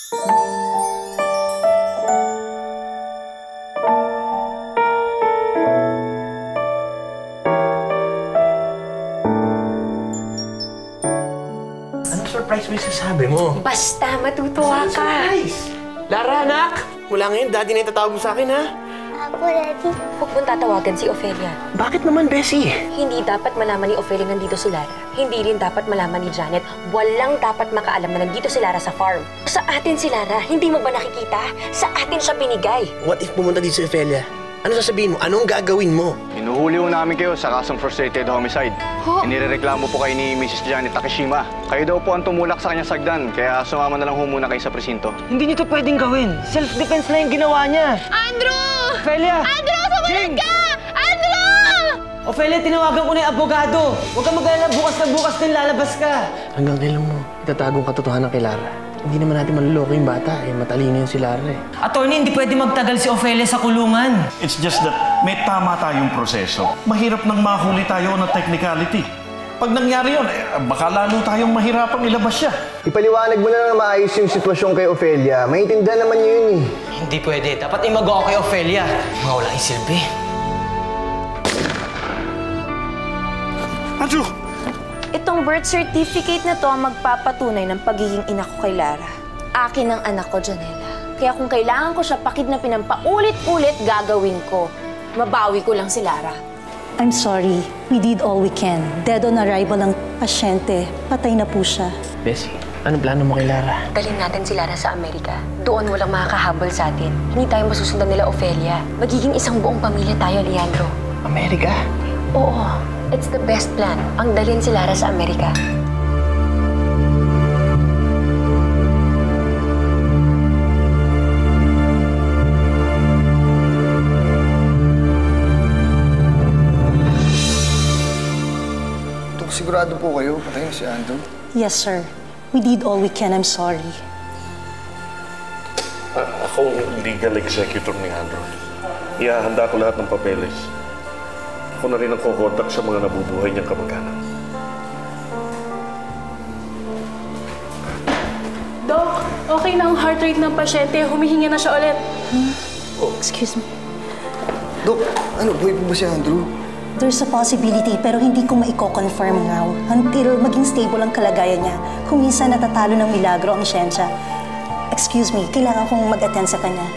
Anong surprise mo yung sasabi mo? Basta, matutuwa ka. Surprise! Lara, anak! Mula ngayon, daddy na yung tatawag mo sa akin, ha? Ako, Daddy. Huwag mong tatawagan si Ophelia. Bakit naman, Bessie? Hindi dapat malaman ni Ophelia nandito si Lara. Hindi rin dapat malaman ni Janet. Walang dapat makaalam na nandito si Lara sa farm. Sa atin si Lara, hindi mo ba nakikita? Sa atin siya binigay. What if pumunta dito si Ophelia? Ano sasabihin mo? Anong gagawin mo? Hinuhuli ho namin kayo sa kasong frustrated homicide. Inireklamo po kayo ni Mrs. Janet Takeshima. Kayo daw po ang tumulak sa kanyang sagdan, kaya sumama na lang ho muna kayo sa presinto. Hindi niyo to pwedeng gawin. Self-defense na yung ginawa niya. Andrew! Ophelia! Andrew, sumunod ka! Andrew! Ophelia, tinawagan ko na yung abogado. Huwag kang mag-alala, bukas na bukas din lalabas ka. Hanggang kailan mo itatagong katotohanan kay Lara? Hindi naman natin maluloko yung bata. Matalino yun si Lara, eh. Attorney, hindi pwede magtagal si Ophelia sa kulungan. It's just that may tama tayong proseso. Mahirap nang mahuli tayo ng technicality. Pag nangyari yun, baka lalo tayong mahirapang ilabas siya. Ipaliwanag mo na lang maayos yung sitwasyon kay Ophelia. Maintindihan naman niyo yun, eh. Hindi pwede. Dapat imago ako kay Ophelia. Mga walang isilbi. Andrew! Itong birth certificate na to ang magpapatunay ng pagiging ina ko kay Lara. Akin ang anak ko, Janela. Kaya kung kailangan ko siya pakidnapin ng paulit-ulit, gagawin ko. Mabawi ko lang si Lara. I'm sorry. We did all we can. Dead on arrival ang pasyente. Patay na po siya. Bessie, anong plano mo kay Lara? Dalhin natin si Lara sa Amerika. Doon walang makakahabol sa atin. Hindi tayo masusundan nila, Ophelia. Magiging isang buong pamilya tayo, Leandro. Amerika? Oo. It's the best plan. Ang dalhin si Lara sa Amerika. Sigurado po kayo, patay na si Andrew? Yes, sir. We did all we can. I'm sorry. Ako ang legal executor ni Andrew. Ihahanda ko lahat ng papeles. Ako na rin ang kukontak sa mga nabubuhay niyang kamag-anak. Doc, okay na ang heart rate ng pasyente. Humihinga na siya ulit. Oh, excuse me. Dok, ano, buhay po ba si Andrew? There's a possibility pero hindi ko maiko-confirm now until maging stable ang kalagayan niya. Kung minsan natatalo ng milagro ang siyensya. Excuse me, kailangan kong mag-attend sa kanya.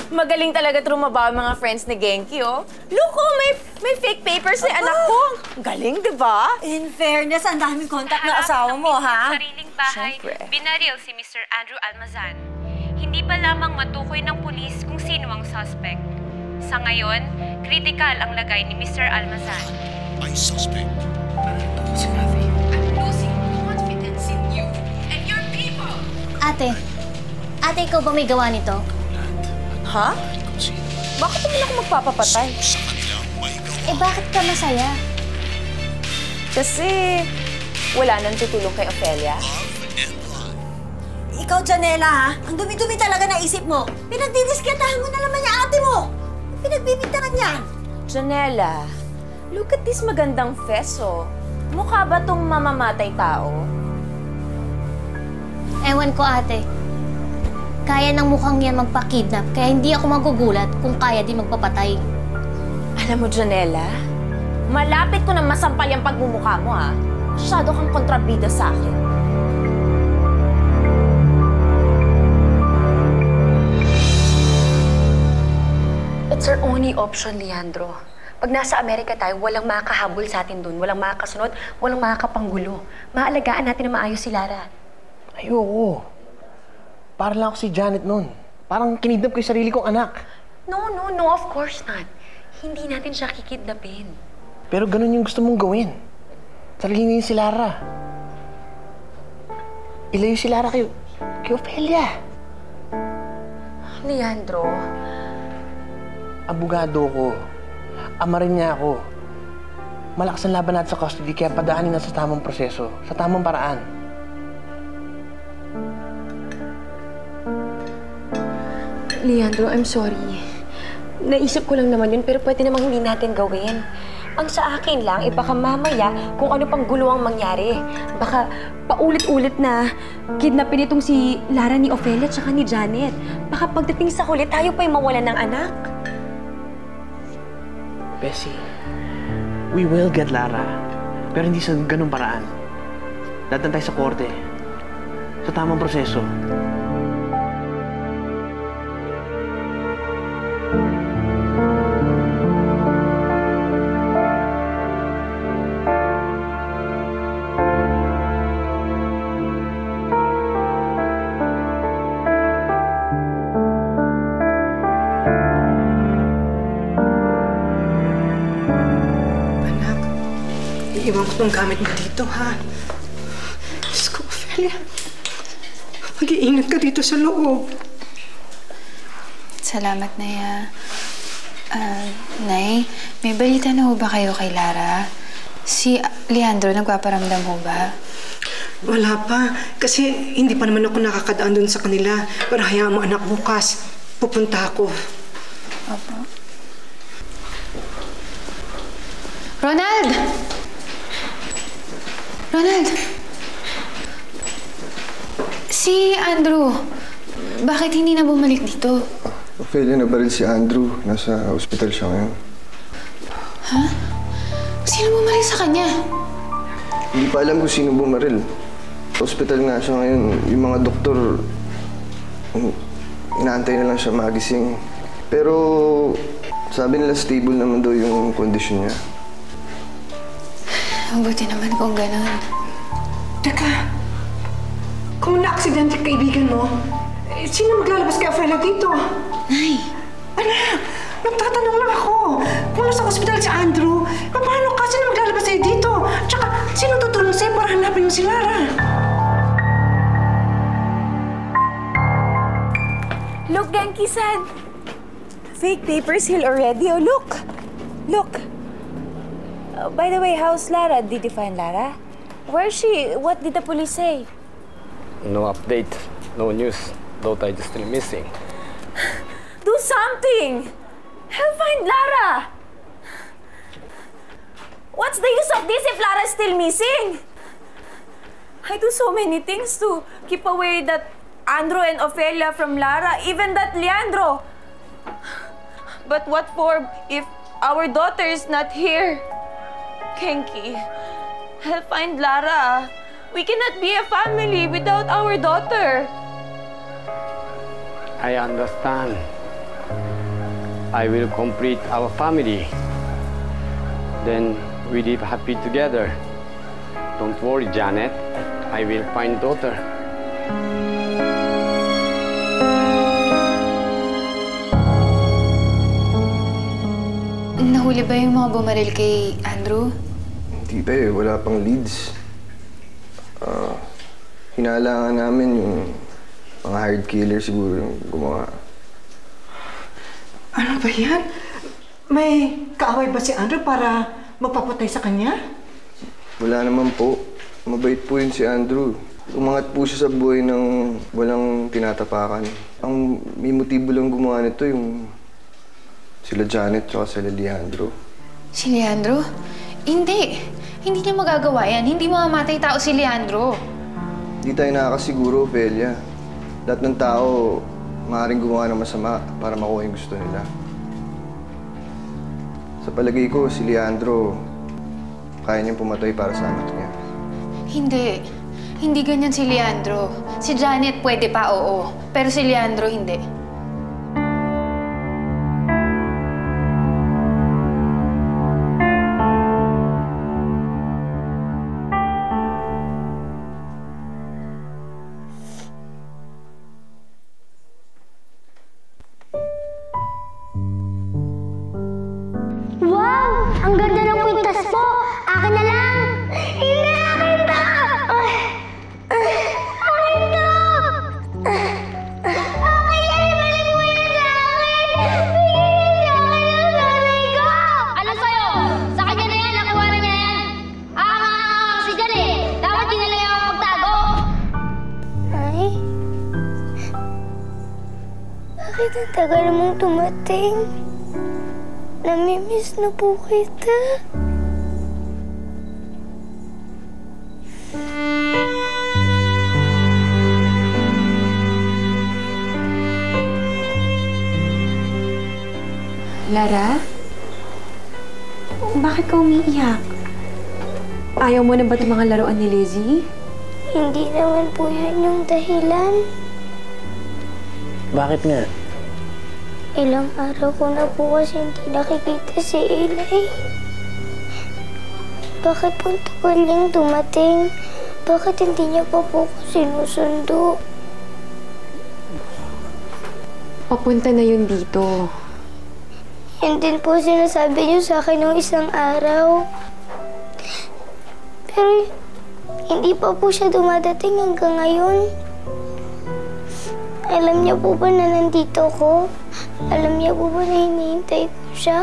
Magaling talaga trumabaho ang mga friends ni Genki, oh. Look, oh, may fake papers ni anak ko. Galing, di ba? In fairness, ang daming contact na asawa mo, ha? Sa sariling bahay, binaril si Mr. Andrew Almazan. Hindi pa lamang matukoy ng pulis kung sino ang suspect. Sa ngayon, kritikal ang lagay ni Mr. Almazan. Ay, suspect. I'm losing confidence in you and your people. Ate, ikaw ba may gawa nito? Ha? Bakit naman ako magpapapatay? Eh, bakit ka masaya? Kasi wala nang tutulong kay Ophelia. Ikaw, Janela, ha? Ang dumi-dumi talaga na isip mo. Pinagdidisketahan mo na naman yung ate mo. Pinagbibintangan niya. Janela, look at this magandang fes, oh. Mukha ba tong mamamatay tao? Ewan ko, ate. Kaya ng mukhang yan magpa-kidnap, kaya hindi ako magugulat kung kaya din magpapatay. Alam mo, Janela, malapit ko na masampal yung pagmumukha mo, ha? Masyado kang kontrabida sa akin. It's our only option, Leandro. Pag nasa Amerika tayo, walang makakahabol sa atin doon, walang makakasunod, walang makakapanggulo. Maalagaan natin na maayos si Lara. Ayoko. Para lang ako si Janet noon. Parang kinidnap ko yung sarili kong anak. No, of course not. Hindi natin siya kikidnapin. Pero ganun yung gusto mong gawin. Sarili si Lara. Ilayo si Lara kay Ophelia. Leandro. Abogado ko. Ama rin niya ako. Malakas ang laban natin sa custody kaya padaanin na sa tamang proseso, sa tamang paraan. Leandro, I'm sorry. naisip ko lang naman yun, pero pwede namang hindi natin gawin. Ang sa akin lang, baka mamaya kung ano pang gulo ang mangyari. Baka paulit-ulit na kidnapin itong si Lara ni Ofelia at ni Janet. Baka pagdating sa huli, tayo pa yung mawalan ng anak. Bessie, we will get Lara. Pero hindi sa ganung paraan. Dadaan tayo sa korte. Sa tamang proseso. Iwan ko tong gamit mo dito, ha? Diyos ko, Ofelia. Mag-iingat ka dito sa loob. Salamat, Naya. Nay, may balita na ho ba kayo kay Lara? Si Leandro nagpaparamdam ho ba? Wala pa. Kasi hindi pa naman ako nakakadaan dun sa kanila. Pero hayaan mo, anak, bukas. Pupunta ako. Opo. Ronald! Ronald! Si Andrew, bakit hindi na bumalik dito? Ofelia, nabaril si Andrew. Nasa ospital siya ngayon. Ha? Sino bumaril sa kanya? Hindi pa alam kung sino bumaril. Sa ospital nga siya ngayon. Yung mga doktor, inaantay na lang siya magising. Pero sabi nila stable naman daw yung kondisyon niya. Mabuti naman kung gano'n. Teka, kung na-aksidente kaibigan mo, sino maglalabas kay Ofelia dito? Nay! Anak, nagtatanong lang ako. Kung nasa ospital si Andrew, paano ka? Sino maglalabas sa'yo dito? Tsaka, sino tutulong sa'yo para hanapin mo si Lara? Look, Genki-san. Fake papers healed already. Oh, look. Look. By the way, how's Lara? Did you find Lara? Where is she? What did the police say? No update, no news. Daughter is still missing. Do something! Help find Lara! What's the use of this if Lara's still missing? I do so many things to keep away that Andrew and Ofelia from Lara, even that Leandro. But what for if our daughter is not here? Genki, help find Lara. We cannot be a family without our daughter. I understand. I will complete our family. Then we live happy together. Don't worry, Janet. I will find daughter. Nahuli ba yung mga bumaril kay Andrew? Hindi pa eh. Wala pang leads. Hinalangan namin yung mga hired killer siguro yung gumawa. Ano ba yan? May kaaway ba si Andrew para magpapatay sa kanya? Wala naman po. Mabait po yun si Andrew. Umangat po siya sa buhay ng walang tinatapakan. Ang may motibo lang gumawa nito yung sila Janet at sila Leandro. Si Leandro? Hindi. Hindi niya magagawa yan. Hindi mamamatay tao si Leandro. Hindi tayo nakakasiguro, Ofelia. Lahat ng tao maaaring gumawa ng masama para makuha yung gusto nila. Sa palagay ko, si Leandro, kaya niyang pumatay para sa anak niya. Hindi. Hindi ganyan si Leandro. Si Janet pwede pa, oo. Pero si Leandro, hindi. Wow! Ang ganda ng kwintas po! Akin na lang! Hindi! Akin na! Akin na! Akin! Ibalik mo yan sa akin! Bigyan niya sa akin ang nanay ko! Ano sa'yo? Sa kanya na yan, nakuha na niya yan. Kasi dyan eh. Dapat di na lang ako magtago. Ay? Bakit ang tagal mong tumating? Namimiss na po kita. Lara? Bakit ka umiiyak? Ayaw mo na ba itong mga laruan ni Lizzie? Hindi naman po yun yung dahilan. Bakit nga? Ilang araw ko na po kasi hindi nakikita si Eli. Bakit po tagal niyang dumating? Bakit hindi niya pa po ko sinusundo? Papunta na yun dito. Yan din po sinasabi niyo sa akin ng isang araw. Pero hindi pa po siya dumadating hanggang ngayon. Alam niya po ba na nandito ko? Alam niya po ba na hinihintay ko siya?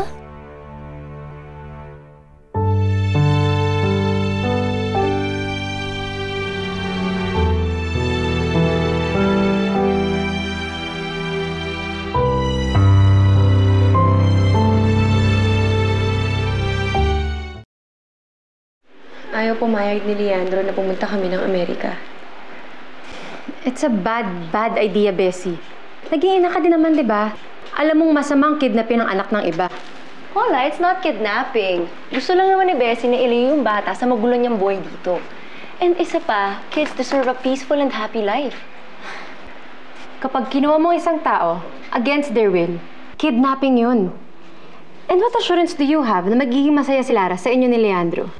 Ayaw pumayag ni Leandro na pumunta kami ng Amerika. It's a bad idea, Bessie. Nag-iina ka din naman, di ba? Alam mong masamang kidnapin ang anak ng iba. Hola, it's not kidnapping. Gusto lang naman ni Bessie na ilayo yung bata sa magulo niyang buhay dito. And isa pa, kids deserve a peaceful and happy life. Kapag kinuha mo isang tao, against their will, kidnapping yun. And what assurance do you have na magiging masaya si Lara sa inyo ni Leandro?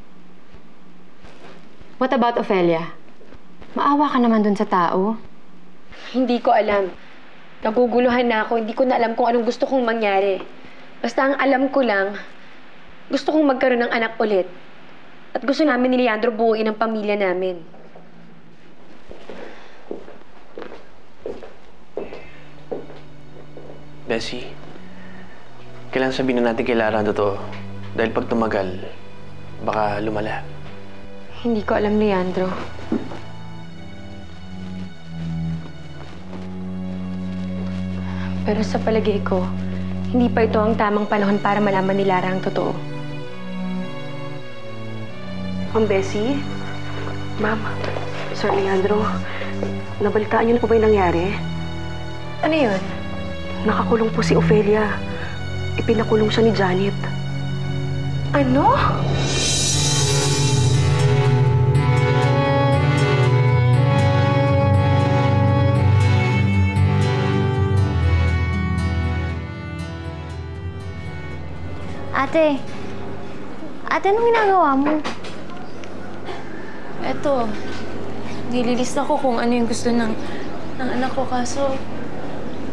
What about Ophelia? Maawa ka naman dun sa tao. Hindi ko alam. Naguguluhan na ako. Hindi ko na alam kung anong gusto kong mangyari. Basta ang alam ko lang, gusto kong magkaroon ng anak ulit. At gusto namin ni Leandro buuin ang pamilya namin. Bessie, kailangan sabihin na natin kay Lara ang totoo. Dahil pag tumagal, baka lumala. Hindi ko alam, Leandro. Pero sa palagay ko, hindi pa ito ang tamang panahon para malaman ni Lara ang totoo. Ma'am Bessie? Ma'am, Sir Leandro, nabalitaan niyo na po ba yung nangyari? Ano yun? Nakakulong po si Ophelia. Ipinakulong siya ni Janet. Ano? Ate, anong ginagawa mo? Eto, nililista ko kung ano yung gusto ng anak ko, kaso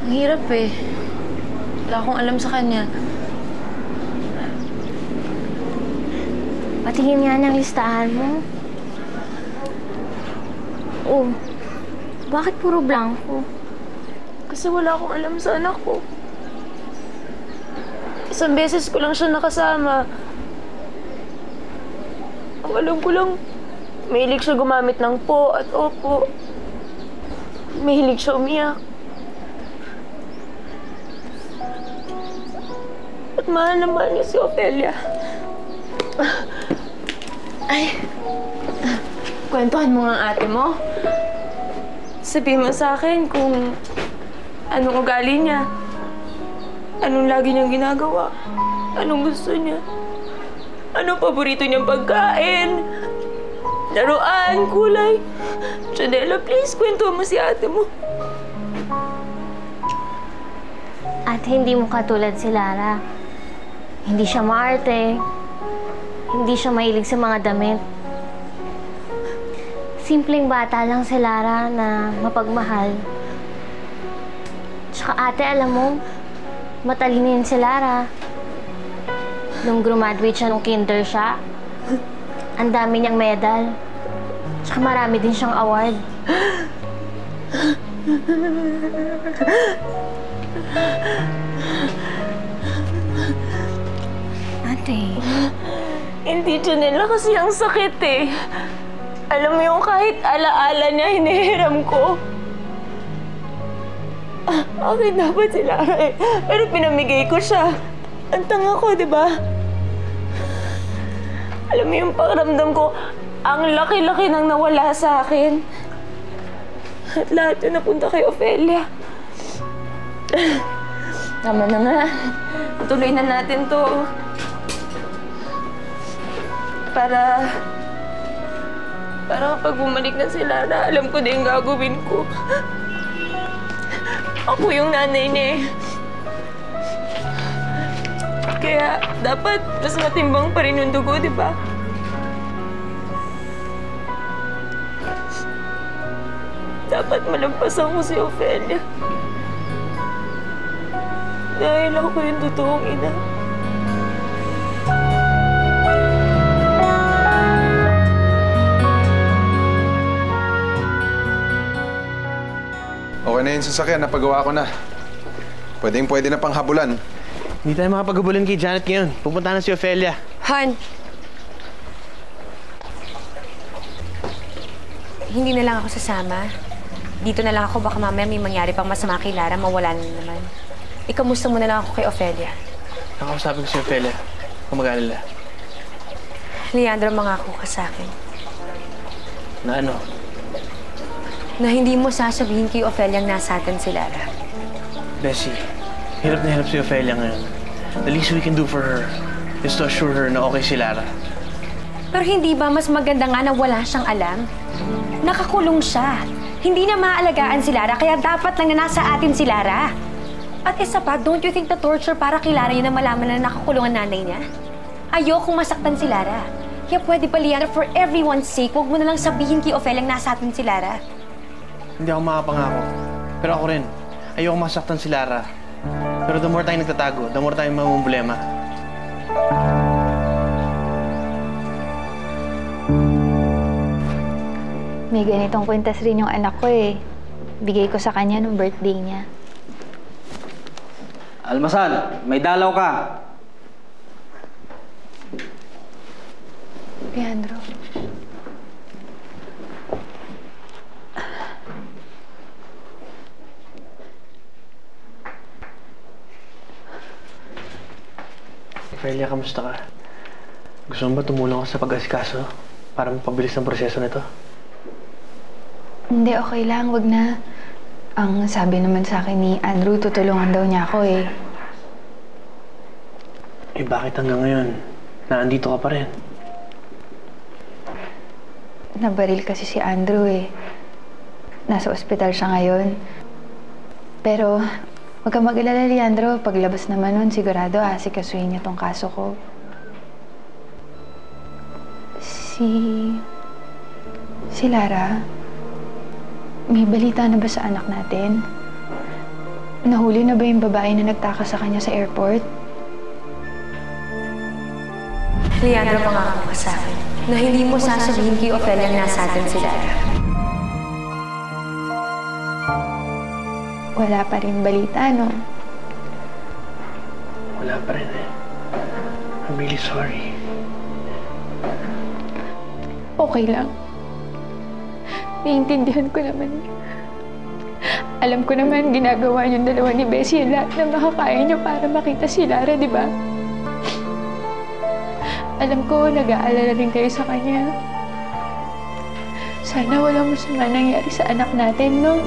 ang hirap eh. Wala akong alam sa kanya. Patingin nga ng listahan mo. Oh, bakit puro blanco? Kasi wala akong alam sa anak ko. Isang beses ko lang siya nakasama. Ang alam ko lang, mahilig siya gumamit ng po at opo. Mahilig siya umiyak. At mahal na mahal niya si Ophelia. Ay, kwentuhan mo nga ate mo. Sabihin mo sa akin kung anong ugali niya. Anong lagi niyang ginagawa? Anong gusto niya? Anong paborito niyang pagkain? Laruan, kulay. Janela, please, kwento mo si ate mo. Ate, hindi mo katulad si Lara. Hindi siya maarte. Hindi siya mahilig sa mga damit. Simpleng bata lang si Lara na mapagmahal. Tsaka ate, alam mo, matalinin si Lara. Nung graduate siya, nung kinder siya, ang dami niyang medal. Tsaka marami din siyang award. Ate. Hindi Janela kasi ang sakit eh. Alam mo yung kahit alaala niya, hinihiram ko. Akin dapat si Lara eh. Pero pinamigay ko siya. Ang tanga ko, di ba? Alam mo yung pakiramdam ko, ang laki-laki nang nawala sa akin. At lahat yun napunta kay Ofelia. Tama na nga. Tuloy na natin to. Para kapag bumalik na si Lara, alam ko na yung gagawin ko. Ako yung nanay niya eh. Kaya dapat mas matimbang pa rin yung dugo, di ba? Dapat malampasan ko si Ofelia. Dahil ako yung totoong ina. Okay na yung sasakyan, napagawa ko na. Pwede na pang habulan. Hindi tayo makapaghabulan kay Janet ngayon. Pupunta na si Ofelia. Han! Hindi na lang ako sasama. Dito na lang ako, baka mamaya may mangyari pang masama kay Lara, mawala na naman. Ikamusta mo na lang ako kay Ofelia. Nakausapin ko si Ofelia. Kung mag-alala. Leandro, mangako ka sa akin. Na ano? Na hindi mo sasabihin kay Ofelia ang nasa atin si Lara. Bessie, hirap na hirap si Ofelia ngayon. The least we can do for her is to assure her na okay si Lara. Pero hindi ba mas maganda nga na wala siyang alam? Nakakulong siya. Hindi na maaalagaan si Lara, kaya dapat lang na nasa atin si Lara. At isa pa, don't you think the torture para kay Lara yun na malaman na nakakulong ang nanay niya? Ayokong masaktan si Lara. Kaya pwede pa, Leandro, for everyone's sake, huwag mo na lang sabihin kay Ofelia na nasa atin si Lara. Hindi ako makapangako. Pero ako rin, ayoko masaktan si Lara. Pero the more tayo nagtatago, the more tayo mamumblema. May ganitong kwintas rin yung anak ko eh. Bigay ko sa kanya nung birthday niya. Almasan, may dalaw ka. Leandro. Ofelia, kamusta ka? Gusto mo ba tumulong ako sa pag-asikaso para mapabilis ang proseso nito? Hindi, okay lang. Wag na. Ang sabi naman sa akin ni Andrew, tutulungan daw niya ako eh. Eh bakit hanggang ngayon, naandito ka pa rin? Nabaril kasi si Andrew eh. Nasa ospital siya ngayon. Pero, wag kang mag-alala, Leandro. Paglabas naman nun, sigurado asikasuhin niya tong kaso ko. Si Lara, may balita na ba sa anak natin? Nahuli na ba yung babae na nagtaka sa kanya sa airport? Leandro, pangako ka sa akin na hindi mo sasabihin kay Ofelia na nasa atin si Lara. Wala pa rin balita, no? Wala pa rin eh. I'm really sorry. Okay lang. Naiintindihan ko naman. Alam ko naman, ginagawa niyong dalawa ni Bessie lahat na makakaya niyo para makita si Lara, di ba? Alam ko, nag-aalala rin kayo sa kanya. Sana walang masama nangyari sa anak natin, no?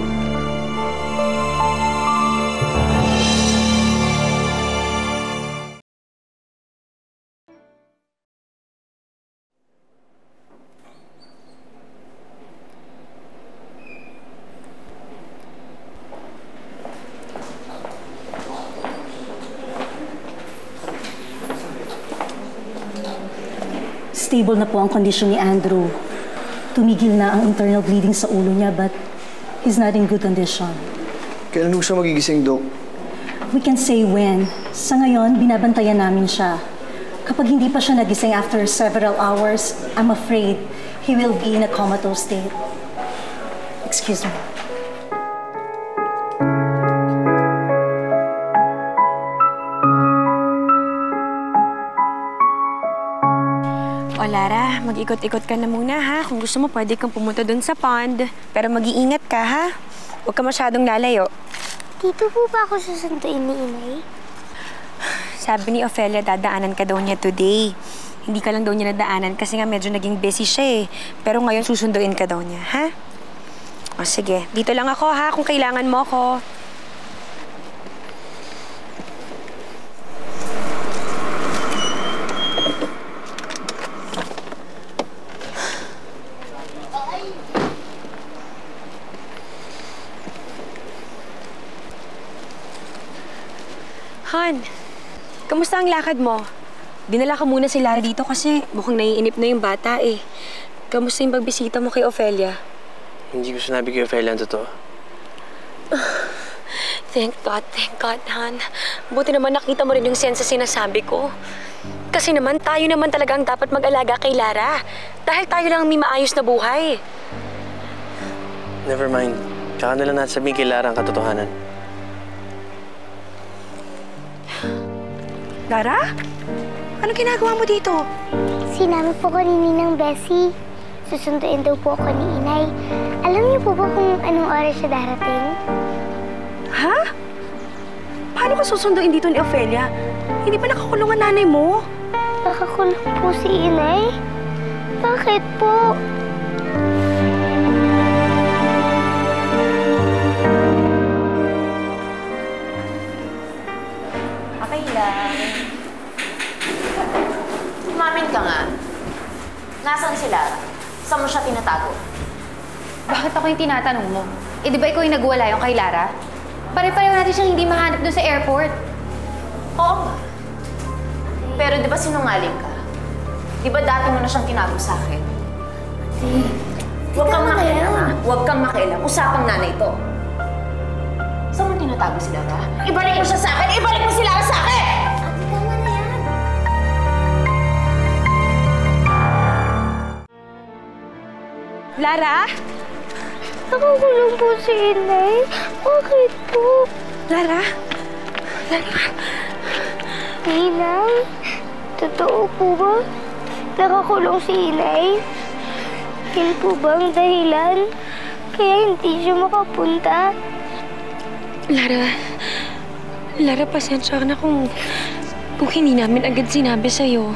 Stable na po ang kondisyon ni Andrew. Tumigil na ang internal bleeding sa ulo niya, but he's not in good condition. Kailan ho siya magigising, Doc? We can say when. Sa ngayon, binabantayan namin siya. Kapag hindi pa siya nagising after several hours, I'm afraid he will be in a comatose state. Excuse me. O Lara, mag-ikot-ikot ka na muna ha. Kung gusto mo, pwede kang pumunta dun sa pond. Pero mag-iingat ka ha. Huwag ka masyadong lalayo. Dito po ba ako susunduin ni Inay? Sabi ni Ofelia, dadaanan ka daw niya today. Hindi ka lang daw niya nadaanan kasi nga medyo naging busy siya eh. Pero ngayon susunduin ka daw niya, ha? O sige, dito lang ako ha kung kailangan mo ako. Han, kamusta ang lakad mo? Dinala ka muna si Lara dito kasi mukhang naiinip na yung bata eh. Kamusta yung pagbisita mo kay Ofelia? Hindi ko sinabi kay Ofelia ang totoo. Thank God, Han. Buti naman nakita mo rin yung sense sa sinasabi ko. Kasi naman, tayo naman talaga ang dapat mag-alaga kay Lara. Dahil tayo lang ang may maayos na buhay. Never mind. Tsaka na lang natin sabihin kay Lara ang katotohanan. Lara? Ano ginagawa mo dito? Sinabi po ko ni Ninang Bessie. Susunduin daw po ako ni Inay. Alam niyo po ba kung anong oras siya darating? Ha? Paano ka susunduin dito ni Ofelia? Hindi pa nakakulong ang nanay mo? Nakakulong po si Inay? Bakit po? Okay lang. Umamin ka nga. Nasaan si Lara? Saan mo siya tinatago? Bakit ako yung tinatanong mo? Eh, di ba ikaw yung nagwala yung kay Lara? Pare-pareho natin siyang hindi mahanap doon sa airport. Oo nga. Pero di ba sinungaling ka? Di ba dati mo na siyang tinago sa akin? Huwag kang makialam, ha? Huwag kang makialam. Usapang nanay ito. Saan mo tinatago si Lara? Ibalik mo siya sa akin! Ibalik mo si Lara sa akin! Tama na yan. Lara? Nakakulong po si Inay. Bakit po? Lara? Lara? Ninang, totoo po ba? Nakakulong si Inay? Yan po ba ang dahilan? Kaya hindi siya makapunta? Lara, pasensya ka na kung hindi namin agad sinabi sa'yo.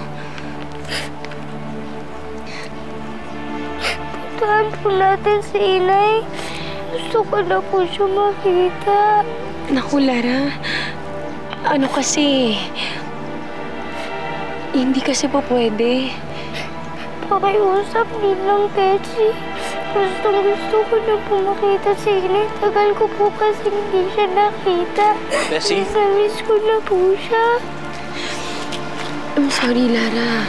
Puntahan po natin si Inay. Gusto ko na po siya makita. Naku, Lara. Ano kasi... Hindi kasi pa pwede. Pakiusap din lang, Betsy. Gusto ko na po makita si Inay. Tagal ko po kasi hindi siya nakita. Bessie? Miss ko na po siya. I'm sorry, Lara.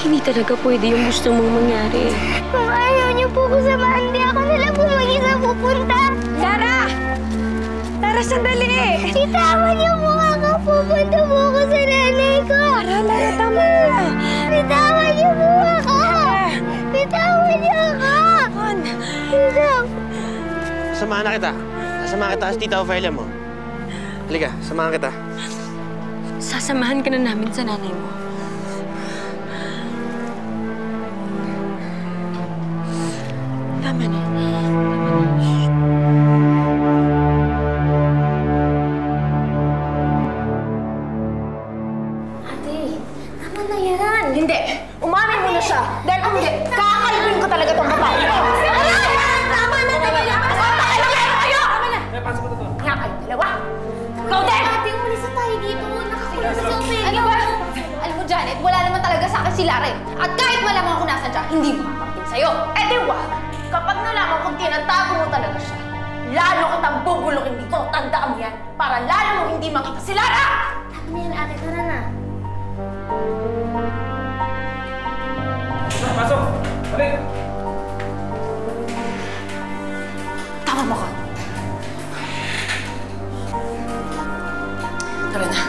Hindi talaga pwede yung gusto mong mangyari. Kung ayaw niyo po ko samahan, di ako na lang po mag-isa pupunta. Lara! Lara, sandali! Itawan niyo po ako. Pupunta po ako sa nanay ko. Lara, tama na. Itawan niyo po ako. Itawan niyo ako. Samahan na kita. Sasamahan kita sa tita Ofelia mo. Halika, samahan kita. Sasamahan ka na namin sa nanay mo. Tama na. Ate, tama na yan. Hindi. Umamin mo na siya. Dahil kung hindi, kakalawin ko talaga tong babae. Tama na talaga. Pakilayan kayo! Tama na. Nga kayo dalawa. Ikaw din! Ate, umalis na tayo dito. Nakakulong na si Ofelia. Ano ba? Alam mo, Janet, wala naman talaga sa akin si Lara eh. At kahit malaman ko nasan siya, hindi makakapin sa'yo. Eh di wag. Kapag nalaman kung tinatago mo talaga siya, lalo kitang bubulukin dito. Tandaan mo yan. Para lalo mo hindi makita si Lara! Tama na yan, ate. Tara na. Pasok! Balik! Tama mo ka. Tara na.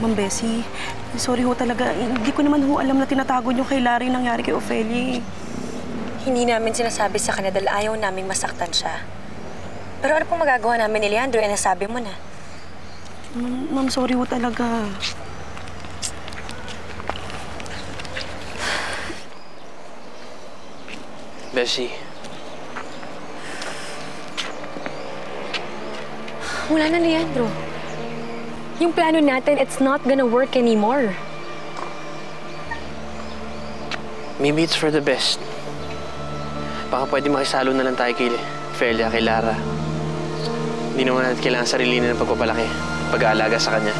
Ma'am Bessie, sorry ho talaga. Hindi ko naman ho alam na tinatago niyo kay Lara yung nangyari kay Ofelia. Hindi namin sinasabi sa kanya dahil ayaw naming masaktan siya. Pero ano pong magagawa namin ni Leandro? Nasabi mo na. Ma'am, sorry ho talaga. Bessie. Wala na, Leandro. Yung plano natin, it's not gonna work anymore. Maybe it's for the best. Baka pwede makisalo na lang tayo kay Ofelia, kay Lara. Hindi naman natin kailangan sarili ng pagpapalaki, pag-aalaga sa kanya.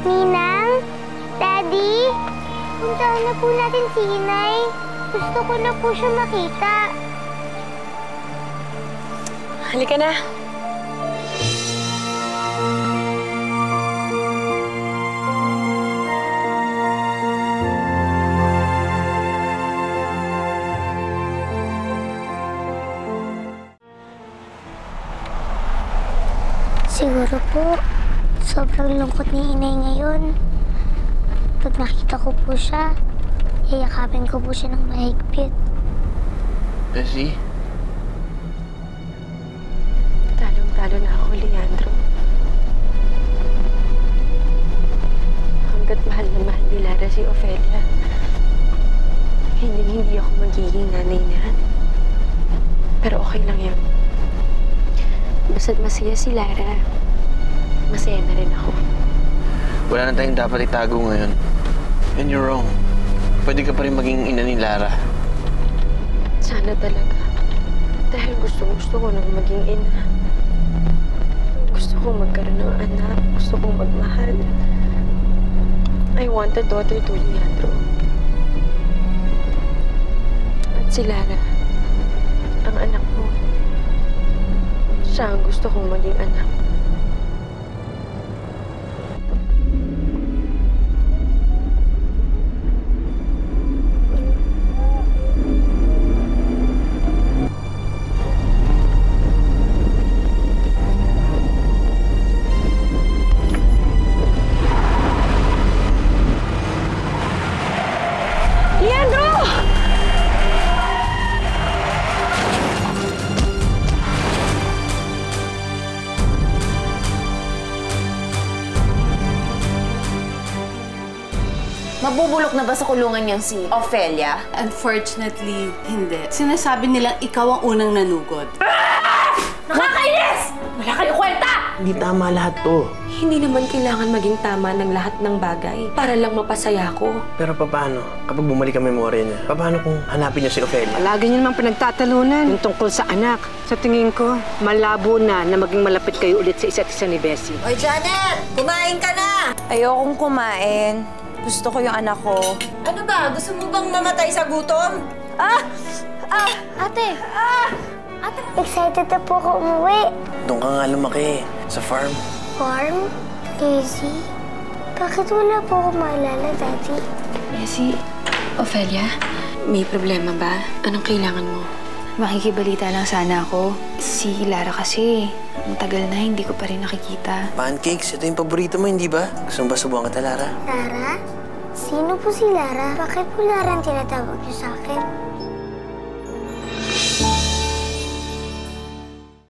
Ninang? Daddy? Puntahan na po natin si Inay. Gusto ko na po siya makita. Halika na. Siguro po, sobrang lungkot ni Inay ngayon. Pag nakita ko po siya, yayakapin ko po siya ng mahigpit. Bessie? Talong-talo na ako, Leandro. Hanggat mahal na mahal ni Lara si Ofelia, hindi ako magiging nanay niya. Pero okay lang yun. Basta't masaya si Lara, masaya na rin ako. Wala na tayong dapat itago ngayon. And you're wrong. Pwede ka pa rin maging ina ni Lara. Sana talaga. Dahil gusto ko nang maging ina. Gusto kong magkaroon ng anak. Gusto kong magmahal. I want a daughter to Leandro. At si Lara, ang anak mo, siya ang gusto kong maging anak. Mabubulok na ba sa kulungan niyang si Ofelia? Unfortunately, hindi. Sinasabi nilang ikaw ang unang nanugod. Nakakainis! Wala kayong kwenta! Hindi tama lahat to. Hindi naman kailangan maging tama ng lahat ng bagay para lang mapasaya ko. Pero paano kapag bumalik ang memorya niya? Paano kung hanapin niya si Ofelia? Lagi niyo naman pinagtatalunan yung tungkol sa anak. Sa tingin ko, malabo na maging malapit kayo ulit sa isa't isa ni Bessie. Oy, Janet! Kumain ka na! Ayokong kumain. Gusto ko yung anak ko. Ano ba? Gusto mo bang mamatay sa gutom? Ate! Ate! Excited na po ako umuwi. Doon ka nga lumaki, sa farm. Farm? Daisy? Bakit wala po ako maalala, Daddy? Bessie, Ofelia, may problema ba? Anong kailangan mo? Makikibalita lang sana ako. Si Lara kasi, ang tagal na hindi ko pa rin nakikita. Pancakes, ito yung paborito mo, hindi ba? Gusto mo ba subukan kita, Lara? Lara? Sino po si Lara? Bakit po Lara ang tinatawag niyo sa akin?